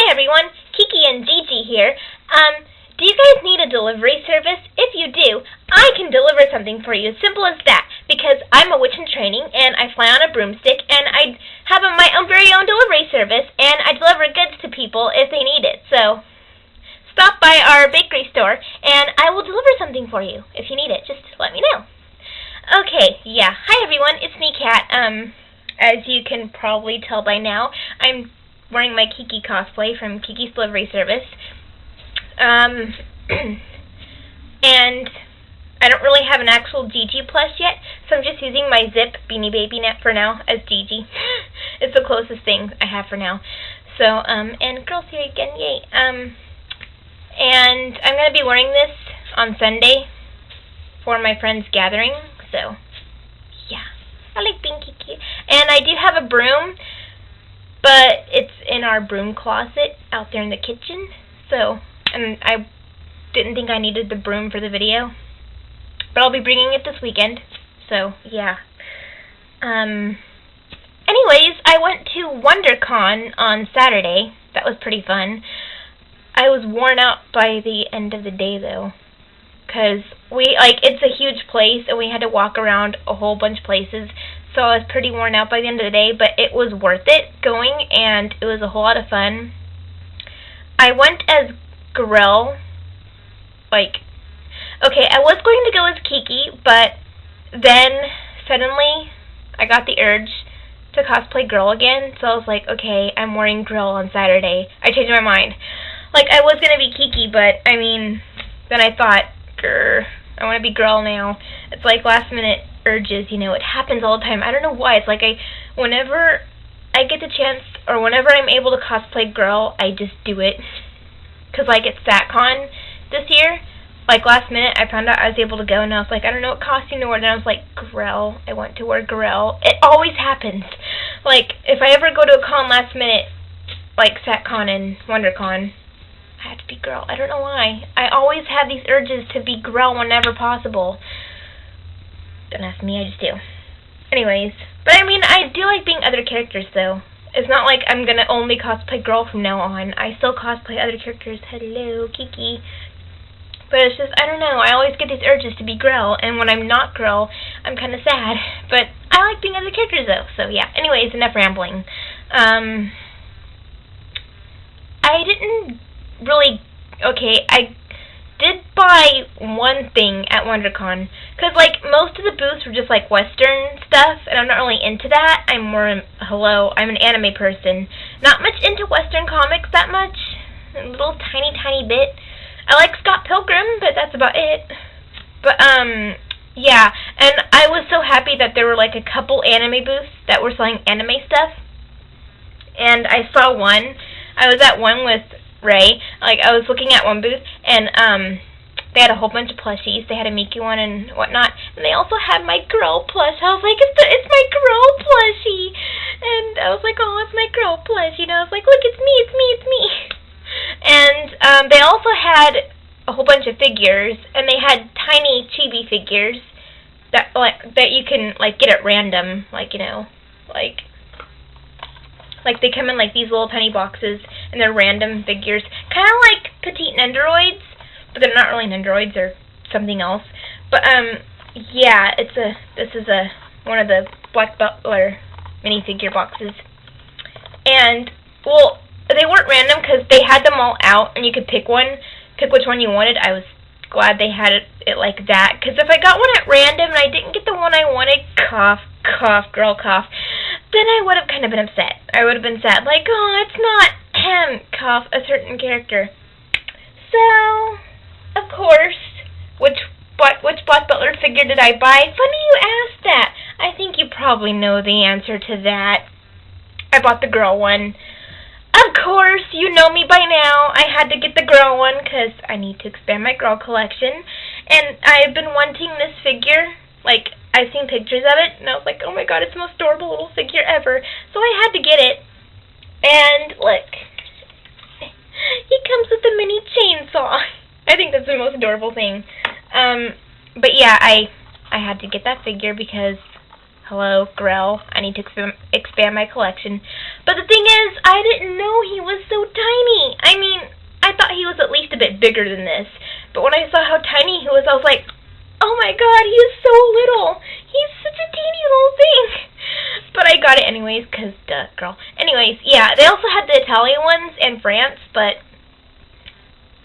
Hi everyone, Kiki and Gigi here. Do you guys need a delivery service? If you do, I can deliver something for you, simple as that, because I'm a witch in training, and I fly on a broomstick, and I have my own very own delivery service, and I deliver goods to people if they need it. So, stop by our bakery store, and I will deliver something for you. If you need it, just let me know. Okay, yeah. Hi everyone, it's me, Kat. As you can probably tell by now, I'm wearing my Kiki cosplay from Kiki's Delivery Service. And I don't really have an actual Gigi plush yet, so I'm just using my Zip Beanie Baby net for now as Gigi. It's the closest thing I have for now. So, and girls here again, yay. And I'm going to be wearing this on Sunday for my friend's gathering, so, yeah. I like being Kiki. And I do have a broom, but it's in our broom closet out there in the kitchen. So, and I didn't think I needed the broom for the video, but I'll be bringing it this weekend. So, yeah. Anyways, I went to Wondercon on Saturday. That was pretty fun. I was worn out by the end of the day, though, because it's a huge place, and we had to walk around a whole bunch of places, so I was pretty worn out by the end of the day, but it was worth it going, and it was a whole lot of fun. I went as Grell, okay, I was going to go as Kiki, but then suddenly I got the urge to cosplay Grell again, so I was like, okay, I'm wearing Grell on Saturday. I changed my mind. I was going to be Kiki, but, then I thought, I want to be Grell now. It's like last minute urges, it happens all the time. I don't know why. It's like whenever I get the chance, or whenever I'm able to cosplay Grell, I just do it. Because it's SatCon this year, last minute I found out I was able to go, and I was like, I don't know what costume to wear, and I was like, Grell, I want to wear Grell. It always happens. If I ever go to a con last minute, SatCon and WonderCon, I have to be Grell. I don't know why. I always have these urges to be Grell whenever possible. Don't ask me, I just do. Anyways, but I do like being other characters, though. It's not like I'm gonna only cosplay Grell from now on. I still cosplay other characters. Hello, Kiki. But it's just, I don't know, I always get these urges to be Grell, and when I'm not Grell, I'm kind of sad. But I like being other characters, though, so yeah. Anyways, enough rambling. I didn't really, okay, I did buy one thing at WonderCon, because, most of the booths were just, Western stuff, and I'm not really into that. I'm more, I'm an anime person. Not much into Western comics that much. A little tiny bit. I like Scott Pilgrim, but that's about it. But, yeah, and I was so happy that there were, a couple anime booths that were selling anime stuff, and I saw one. I was at one with Ray. I was looking at one booth, and they had a whole bunch of plushies. They had a Mickey one and whatnot, and they also had my Grell plush. I was like, it's my Grell plushie, and I was like, oh, it's my Grell plush. I was like, look, it's me. And they also had a whole bunch of figures, and they had tiny chibi figures that you can get at random, they come in these little tiny boxes, and they're random figures, kind of like petite Nendoroids, but they're not really Nendoroids, or something else. But yeah, this is one of the Black Butler minifigure boxes, and well, they weren't random because they had them all out, and you could pick which one you wanted. I was glad they had it like that, because if I got one at random and I didn't get the one I wanted, cough, girl cough, then I would have kind of been upset. I would have been sad, oh, it's not cough, a certain character. So, of course, which Black Butler figure did I buy? Funny you asked that. I think you probably know the answer to that. I bought the Grell one. Of course, you know me by now. I had to get the Grell one because I need to expand my Grell collection. And I've been wanting this figure. I've seen pictures of it, and I was like, oh my god, it's the most adorable little figure ever. So I had to get it. And, look. He comes with a mini chainsaw. I think that's the most adorable thing. But yeah, I had to get that figure because Hello, Grell. I need to expand my collection. But the thing is, I didn't know he was so tiny. a bit bigger than this. But when I saw how tiny he was, I was like, oh my god, he is so little. He's such a teeny little thing. But I got it anyways, because, duh, girl. Anyways, yeah, they also had the Italian ones in France, but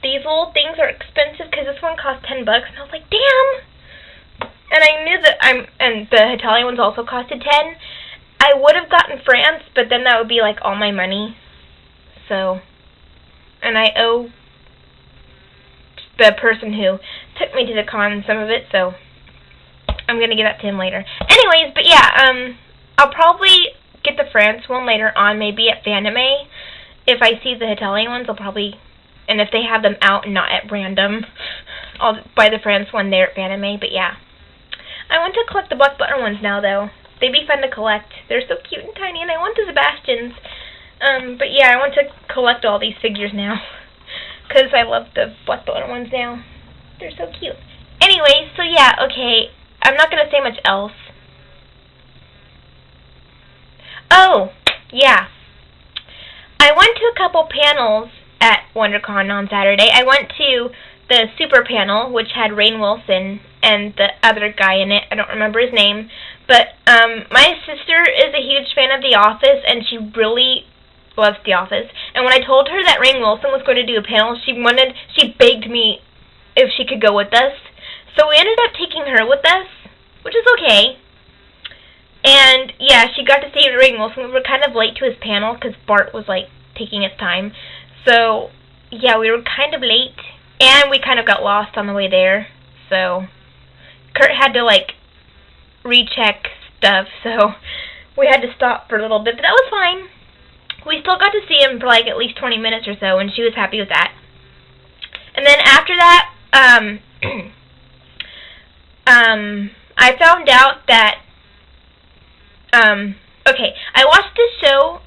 these little things are expensive because this one cost $10, and I was like, damn. And I knew that and the Italian ones also costed 10. I would have gotten France, but then that would be like all my money. So, and I owe the person who took me to the con some of it, so I'm gonna give that to him later. Anyways, but yeah, I'll probably get the France one later on, maybe at Fanime. If I see the Italian ones, I'll probably, and if they have them out and not at random, I'll buy the France one there at Fanime. But yeah, I want to collect the Black Butler ones now, though. They'd be fun to collect. They're so cute and tiny, and I want the Sebastians. But yeah, I want to collect all these figures now, because I love the Black Butler ones now. They're so cute. Anyway, so yeah, okay, I'm not going to say much else. Oh, yeah. I went to a couple panels at WonderCon on Saturday. I went to the Super panel, which had Rainn Wilson and the other guy in it. I don't remember his name. But my sister is a huge fan of The Office, and she really loves The Office. And when I told her that Rainn Wilson was going to do a panel, she begged me if she could go with us. So we ended up taking her with us, which is okay. And yeah, she got to see Rainn Wilson. We were kind of late to his panel because Bart was like taking his time. So yeah, we were kind of late, and we kind of got lost on the way there. So Kurt had to like recheck stuff, so we had to stop for a little bit, but that was fine. We still got to see him for like at least 20 minutes or so, and she was happy with that. And then after that, I found out that okay, I watched this show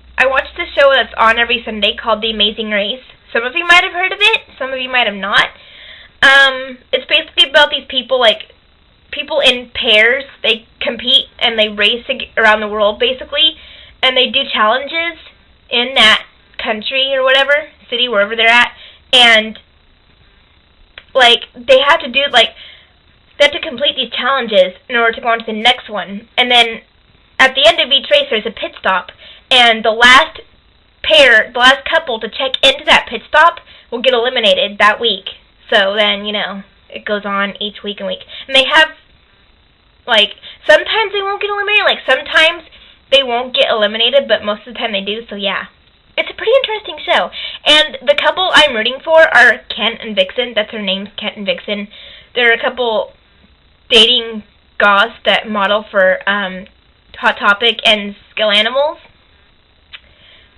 that's on every Sunday called The Amazing Race. Some of you might have heard of it, some of you might have not. It's basically about these people, like, people in pairs. They compete and they race around the world, basically, and they do challenges in that country or whatever, city, wherever they're at, and, like, they have to complete these challenges in order to go on to the next one, and then at the end of each race, there's a pit stop, and the last couple to check into that pit stop will get eliminated that week. So then, you know, it goes on each week and week. And they have, like, sometimes they won't get eliminated, like, sometimes they won't get eliminated, but most of the time they do, so yeah. It's a pretty interesting show. And the couple I'm rooting for are Kent and Vixen. That's their names, Kent and Vixen. They're a couple dating goths that model for, Hot Topic and Skill Animals.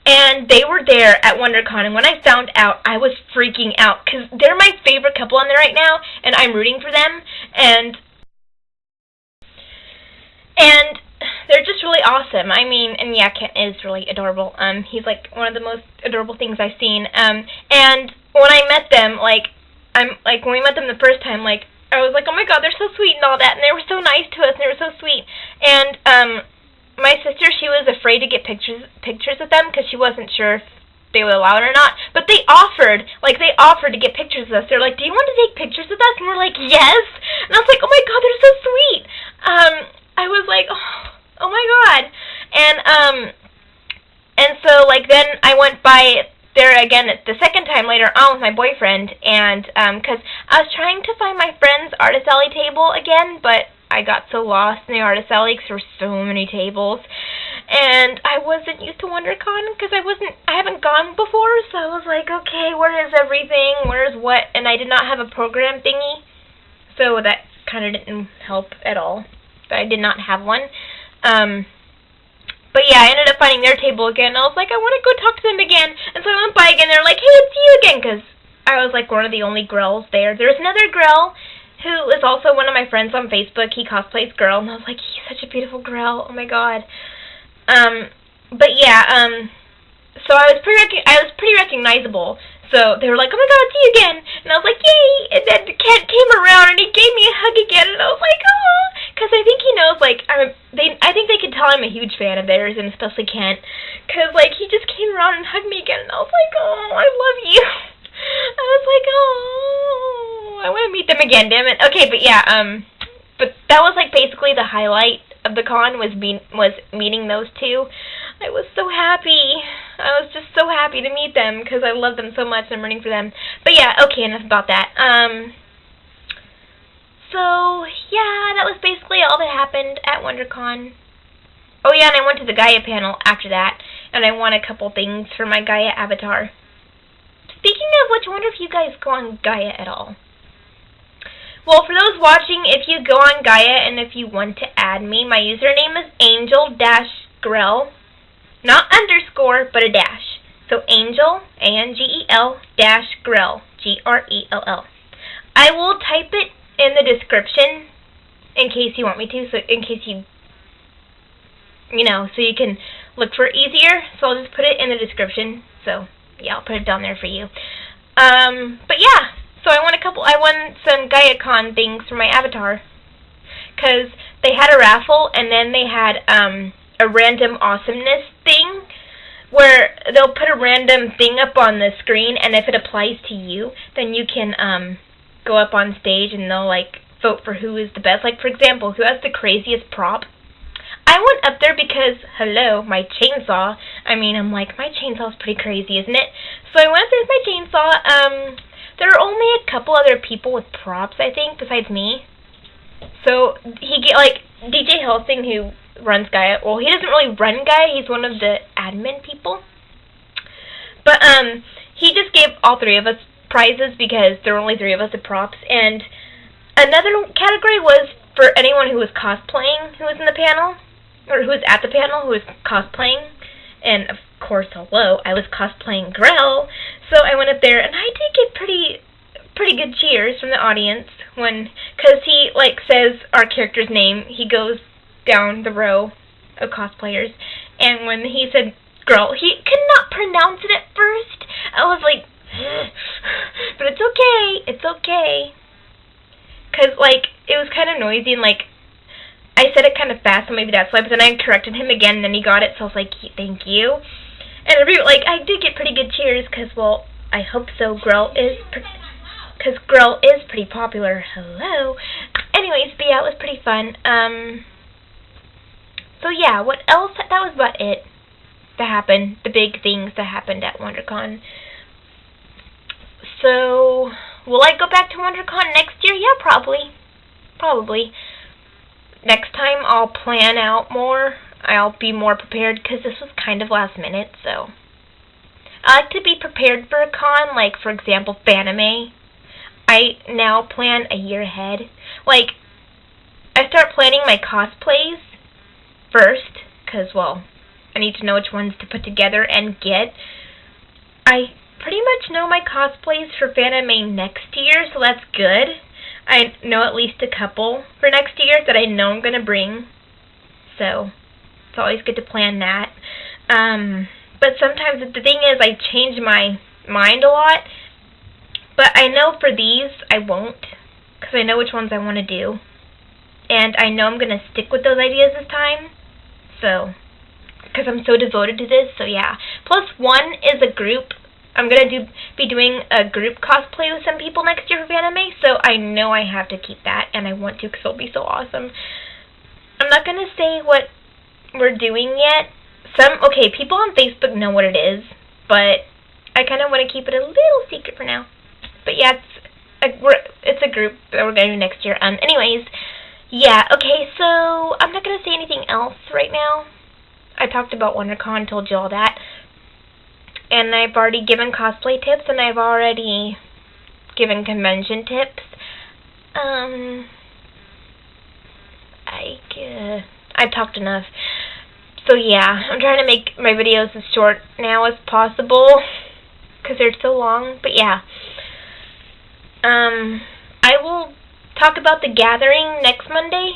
And they were there at WonderCon, and when I found out, I was freaking out, because they're my favorite couple on there right now, and I'm rooting for them, and they're just really awesome. I mean, and yeah, Kent is really adorable. He's like one of the most adorable things I've seen. And when I met them, when we met them the first time, like, I was like, oh my god, they're so sweet and all that, and they were so nice to us, and they were so sweet. And my sister, she was afraid to get pictures with them because she wasn't sure if they would allow it or not. But they offered to get pictures with us. They're like, do you want to take pictures with us? And we're like, yes. And I was like, oh my god, they're so sweet. I was like, oh my god. And so, like, then I went by there again the second time later on with my boyfriend, and because I was trying to find my friend's Artist Alley table again, but I got so lost in the Artist Alley because there were so many tables, and I wasn't used to WonderCon because I haven't gone before, so I was like, okay, where is everything, where's what, and I did not have a program thingy, so that kind of didn't help at all, that I did not have one. But yeah, I ended up finding their table again, and I was like, I want to go talk to them again, and so I went by again, and they're like, hey, it's you again, because I was like one of the only Grells there. There's another Grell who is also one of my friends on Facebook. He cosplays Grell, and I was like, he's such a beautiful Grell, oh my god. But yeah, so I was pretty recognizable. So they were like, oh my god, it's you again, and I was like, yay, and then Kent came around, and he gave me a hug again, and I was like, oh, because I think he knows, like, I think they could tell I'm a huge fan of theirs, and especially Kent, because, like, he just came around and hugged me again, and I was like, oh, I love you. I was like, oh, him again, damn it. Okay, but yeah, but that was like basically the highlight of the con was meeting those two. I was so happy. I was just so happy to meet them because I love them so much and I'm rooting for them. But yeah, okay, enough about that. So yeah, that was basically all that happened at WonderCon. Oh yeah, and I went to the Gaia panel after that, and I won a couple things for my Gaia avatar. Speaking of which, I wonder if you guys go on Gaia at all. Well, for those watching, if you go on Gaia and if you want to add me, my username is Angel-Grell. Not underscore, but a dash. So Angel, A-N-G-E-L, dash Grell, G-R-E-L-L. I will type it in the description in case you want me to, so in case you know, so you can look for it easier. So I'll just put it in the description. So yeah, I'll put it down there for you. But yeah, so I won some GaiaCon things for my avatar. Because they had a raffle, and then they had a random awesomeness thing, where they'll put a random thing up on the screen, and if it applies to you, then you can go up on stage, and they'll like vote for who is the best. Like, for example, who has the craziest prop. I went up there because, hello, my chainsaw. I mean, I'm like, my chainsaw's pretty crazy, isn't it? So I went up there with my chainsaw. There are only a couple other people with props, I think, besides me. So like DJ Helsing, who runs Gaia. Well, he doesn't really run Gaia. He's one of the admin people. But he just gave all three of us prizes because there were only three of us at props. And another category was for anyone who was cosplaying, who was in the panel, or who was at the panel, who was cosplaying. And of course, hello, I was cosplaying Grell. So I went up there, and I did get pretty good cheers from the audience because he like says our character's name. He goes down the row of cosplayers, and when he said Grell, he could not pronounce it at first. I was like, but it's okay, it's okay, because like it was kind of noisy, and like I said it kind of fast, so maybe that's why. But then I corrected him again, and then he got it, so I was like, thank you. And like I did get pretty good cheers, because well, I hope so. Grell is pretty popular. Hello. Anyways, but yeah, it was pretty fun. So yeah, what else? That was about it that happened. The big things that happened at WonderCon. So, will I go back to WonderCon next year? Yeah, probably. Next time I'll plan out more. I'll be more prepared because this was kind of last minute, so. I like to be prepared for a con, like for example, Fanime. I now plan a year ahead. Like, I start planning my cosplays first, because, well, I need to know which ones to put together and get. I pretty much know my cosplays for Fanime next year, so that's good. I know at least a couple for next year that I know I'm going to bring, so it's always good to plan that. But sometimes the thing is I change my mind a lot. But I know for these, I won't, because I know which ones I want to do. And I know I'm going to stick with those ideas this time, so, because I'm so devoted to this, so yeah. Plus, one is a group. I'm going to be doing a group cosplay with some people next year for Fanime, so I know I have to keep that, and I want to because it'll be so awesome. I'm not going to say what we're doing yet. Okay, people on Facebook know what it is, but I kind of want to keep it a little secret for now. But yeah, it's a group that we're going to do next year. Anyways, yeah, okay, so I'm not going to say anything else right now. I talked about WonderCon, told you all that. And I've already given cosplay tips, and I've already given convention tips. I've talked enough. So yeah, I'm trying to make my videos as short now as possible, because they're so long, but yeah. I will talk about the gathering next Monday,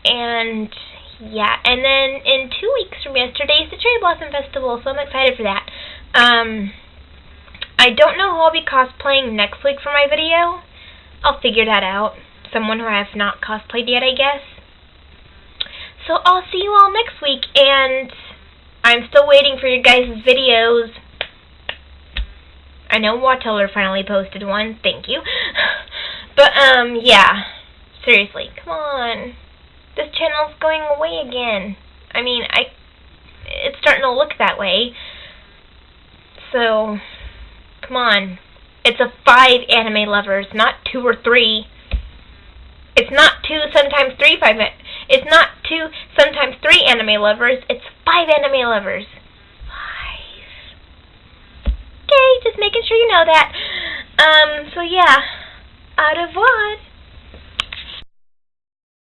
and yeah, and then in 2 weeks from yesterday is the Cherry Blossom Festival, so I'm excited for that. I don't know who I'll be cosplaying next week for my video. I'll figure that out. Someone who I have not cosplayed yet, I guess. So I'll see you all next week, and I'm still waiting for your guys' videos. I know Wateller finally posted one, thank you. But, yeah. Seriously, come on. This channel's going away again. I mean, it's starting to look that way. So, come on. It's a 5 anime lovers, not 2 or 3. It's not 2, sometimes 3, 5. It's not 2, sometimes 3 anime lovers. It's 5 anime lovers. 5. Okay, just making sure you know that. So yeah. Au revoir.